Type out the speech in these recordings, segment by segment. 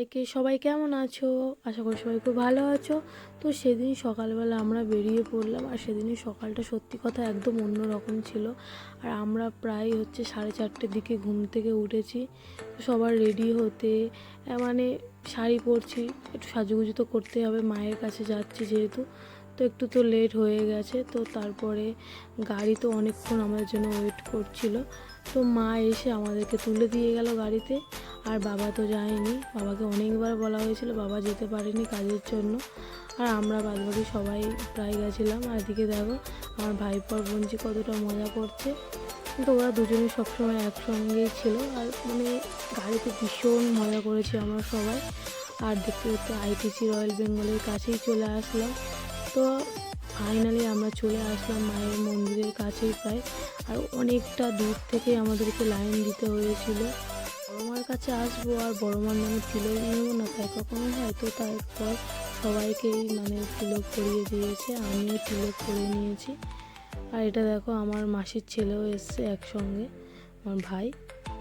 সবাইকে। সবাই কেমন আছো? আশা করি সবাই খুব ভালো আছো। তো সেদিন সকালবেলা আমরা বেরিয়ে পড়লাম, আর সেদিনই সকালটা সত্যি কথা একদম অন্যরকম ছিল। আর আমরা প্রায় 4:30 দিকে ঘুম থেকে উঠেছি। সবার রেডি হতে মানে শাড়ি পরছি, একটু সাজুগুজু তো করতেই হবে, মায়ের কাছে যাচ্ছি যেহেতু, তো একটু তো লেট হয়ে গেছে। তো তারপরে গাড়ি তো অনেকক্ষণ আমাদের জন্য ওয়েট করছিল। তো মা এসে আমাদেরকে তুলে দিয়ে গেল গাড়িতে। আর বাবা তো যায়নি, বাবাকে অনেকবার বলা হয়েছিল, বাবা যেতে পারেনি কাজের জন্য। আর আমরা বাদবাকি সবাই প্রায় গেছিলাম। আর এদিকে দেখো আমার ভাইপোর বোনজি কতটা মজা করছে। কিন্তু ওরা দুজনেই সবসময় একসঙ্গেই ছিল। আর গাড়িতে ভীষণ মজা করেছি আমরা সবাই। আর দেখতে দেখতে আইটিসি রয়্যাল বেঙ্গলের কাছেই চলে আসলাম। তো ফাইনালি আমরা চলে আসলাম মায়ের মন্দিরের কাছেই প্রায়। আর অনেকটা দূর থেকে আমাদেরকে লাইন দিতে হয়েছিল। বড়মার কাছে আসবো আর বড়মার নামে তিলক নেবো না, তাই কখনো হয়। তো তারপর সবাইকেই তিলক পরিয়ে দিয়েছে, আমিও তিলক পরিয়ে নিয়েছি। আর এটা দেখো আমার মাসির ছেলেও এসছে একসঙ্গে, আমার ভাই।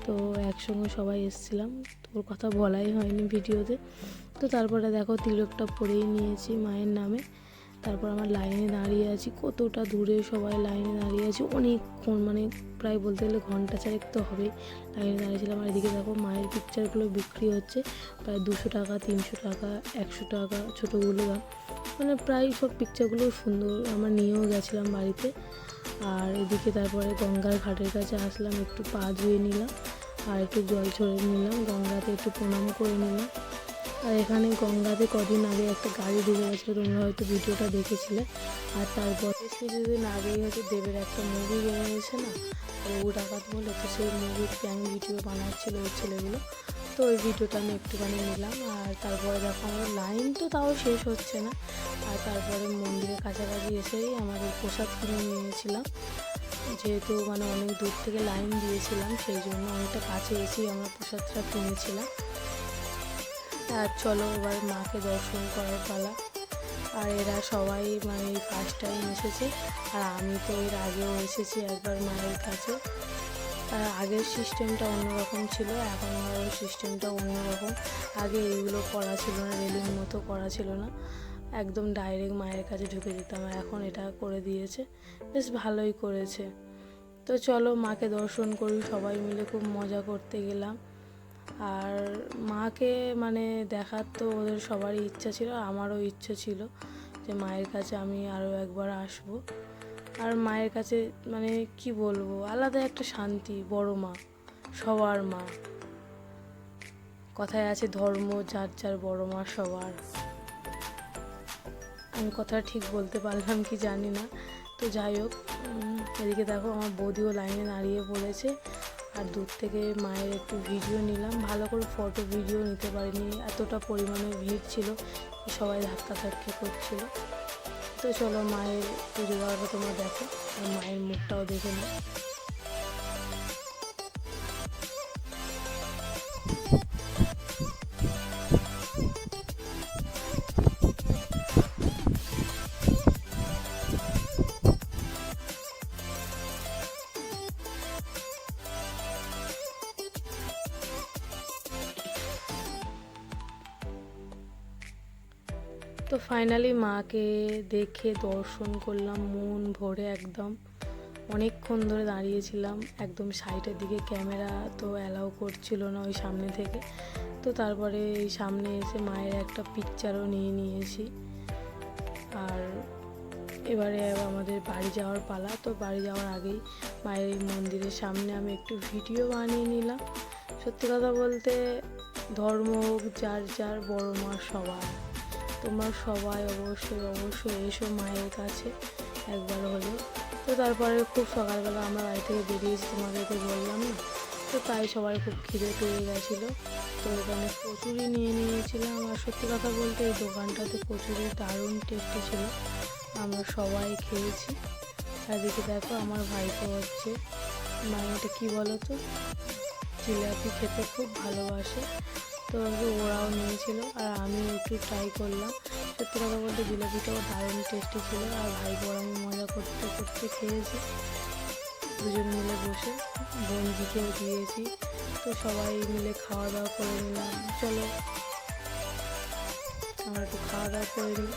তো একসঙ্গে সবাই এসছিলাম, তোর কথা বলাই হয়নি ভিডিওতে। তো তারপরে দেখো তিলকটা পরেই নিয়েছি মায়ের নামে। তারপর আমার লাইনে দাঁড়িয়ে আছি, কতটা দূরে সবাই লাইনে দাঁড়িয়ে আছি অনেকক্ষণ, প্রায় বলতে গেলে ঘন্টা চারেক তো হবেই লাইনে দাঁড়িয়েছিলাম। আর এদিকে দেখো মায়ের পিকচারগুলো বিক্রি হচ্ছে প্রায় 200 টাকা, 300 টাকা, 100 টাকা ছোটোগুলো দাম। প্রায় সব পিকচারগুলো সুন্দর, আমরা নিয়েও গেছিলাম বাড়িতে। আর এদিকে তারপরে গঙ্গার ঘাটের কাছে আসলাম, একটু পা ধুয়ে নিলাম আর একটু জল ছড়ে নিলাম, গঙ্গাতে একটু প্রণাম করে নিলাম। আর এখানে গঙ্গাতে কদিন আগে একটা গাড়ি ডুবে গেছিলো, তোমরা হয়তো ভিডিওটা দেখেছিলে। আর তারপরে কিছুদিন আগেই দেবের একটা মুভি বেরিয়েছে না, ও ডাকাত বলে, তো সেই মুভির গ্যাং ভিডিও বানাচ্ছিলো ওই ছেলেগুলো। তো ওই ভিডিওটা আমি একটুখানি নিলাম। আর তারপরে দেখো আমাদের লাইন তো তাও শেষ হচ্ছে না। আর তারপরে মন্দিরের কাছাকাছি এসেই আমাদের প্রসাদ কিনে নিয়েছিলাম, যেহেতু অনেক দূর থেকে লাইন দিয়েছিলাম, সেই জন্য অনেকটা কাছে এসেই আমরা প্রসাদটা কিনেছিলাম। আর চলো এবার মাকে দর্শন করার পালা। আর এরা সবাই ফার্স্ট টাইম এসেছে, আর আমি তো এর আগেও এসেছি একবার মায়ের কাছে। আর আগের সিস্টেমটা অন্যরকম ছিল, এখন আর সিস্টেমটা অন্যরকম। আগে এইগুলো করা ছিল না, রেলিং মতো করা ছিল না, একদম ডাইরেক্ট মায়ের কাছে ঢুকে যেতাম। আর এখন এটা করে দিয়েছে, বেশ ভালোই করেছে। তো চলো মাকে দর্শন করি, সবাই মিলে খুব মজা করতে গেলাম। আর মাকে দেখার তো ওদের সবারই ইচ্ছা ছিল, আমারও ইচ্ছা ছিল যে মায়ের কাছে আমি আরও একবার আসব। আর মায়ের কাছে কি বলবো, আলাদা একটা শান্তি। বড় মা, সবার মা। কথায় আছে ধর্ম যার যার, বড় মা সবার। আমি কথাটা ঠিক বলতে পারলাম কি জানি না। তো যাই হোক, এদিকে দেখো আমার বৌদিও লাইনে দাঁড়িয়ে পড়েছে। আর দূর থেকে মায়ের একটু ভিডিও নিলাম, ভালো করে ফটো ভিডিও নিতে পারিনি, এতটা পরিমাণে ভিড় ছিল, সবাই ধাক্কাধাক্কি করছিল। তো চলো মায়ের পুজো দেওয়াটা তোমরা দেখো, আর মায়ের মুখটাও দেখে নাও। তো ফাইনালি মাকে দেখে দর্শন করলাম মন ভরে একদম। অনেকক্ষণ ধরে দাঁড়িয়েছিলাম, একদম সাইডের দিকে ক্যামেরা তো অ্যালাউ করছিল না ওই সামনে থেকে। তো তারপরে এই সামনে এসে মায়ের একটা পিকচারও নিয়ে নিয়েছি। আর এবারে আমাদের বাড়ি যাওয়ার পালা। তো বাড়ি যাওয়ার আগেই মায়ের এই মন্দিরের সামনে আমি একটু ভিডিও বানিয়ে নিলাম। সত্যি কথা বলতে, ধর্ম যার যার, বড় মা সবার। তোমরা সবাই অবশ্যই এসো মায়ের কাছে একবার হলেও। তো তারপরে খুব সকালবেলা আমরা বাড়ি থেকে বেরিয়েছি, তোমাদেরকে বললাম না। তো তাই সবাই খুব খিদে পেয়ে গেছিলো। তো এখানে কচুরি নিয়ে নিয়েছিলাম। আর সত্যি কথা বলতে এই দোকানটাতে কচুরি দারুণ টেস্টি ছিল, আমরা সবাই খেয়েছি। আর এদিকে দেখো আমার ভাইপো এটা কী বলো তো, জিলাপি খেতে খুব ভালোবাসে, তো ওরাও নিয়েছিল আর আমি একটু ট্রাই করলাম। সত্যি কথা বলতে জিলাপিটাও দারুণ টেস্টি ছিল। আর ভাইপোর আমি মজা করতে করতে খেয়েছি, দুজন মিলে বসে, বোনজিকেও দিয়েছি। তো সবাই মিলে খাওয়া দাওয়া করে নিলাম। চলো আমরা একটু খাওয়া দাওয়া করে নিই।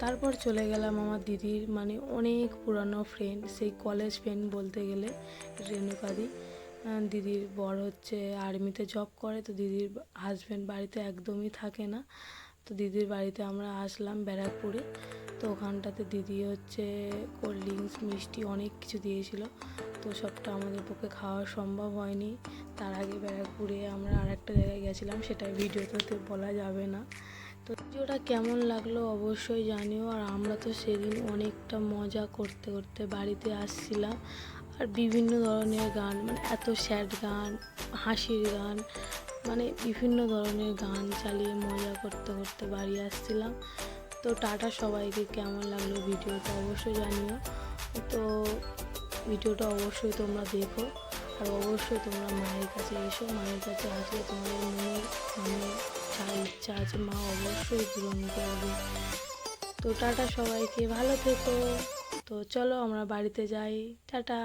তারপর চলে গেলাম আমার দিদির মানে অনেক পুরানো ফ্রেন্ড, সেই কলেজ ফ্রেন্ড বলতে গেলে, রেণুকাদি। দিদির বর হচ্ছে আর্মিতে জব করে, তো দিদির হাজব্যান্ড বাড়িতে একদমই থাকে না। তো দিদির বাড়িতে আমরা আসলাম ব্যারাকপুরে। তো ওখানটাতে দিদি হচ্ছে কোল্ড ড্রিঙ্কস, মিষ্টি অনেক কিছু দিয়েছিল। তো সবটা আমাদের পক্ষে খাওয়া সম্ভব হয়নি। তার আগে ব্যারাকপুরে আমরা আরেকটা জায়গায় গেছিলাম, সেটা ভিডিওতে বলা যাবে না। তো ভিডিওটা কেমন লাগলো অবশ্যই জানিও। আর আমরা তো সেদিন অনেকটা মজা করতে করতে বাড়িতে আসছিলাম। আর বিভিন্ন ধরনের গান, মানে এত স্যাড গান, হাসির গান, মানে বিভিন্ন ধরনের গান চালিয়ে মজা করতে করতে বাড়ি আসছিলাম। তো টাটা সবাইকে, কেমন লাগলো ভিডিওটা অবশ্যই জানিও। তো ভিডিওটা অবশ্যই তোমরা দেখো, আর অবশ্যই তোমরা মায়ের কাছে এসো। মায়ের কাছে আসলে তোমাদের মনের মানে যা ইচ্ছা আছে মা অবশ্যই পূরণ করবে। তো টাটা সবাইকে, ভালো থেকো। তো চলো আমরা বাড়িতে যাই, টাটা।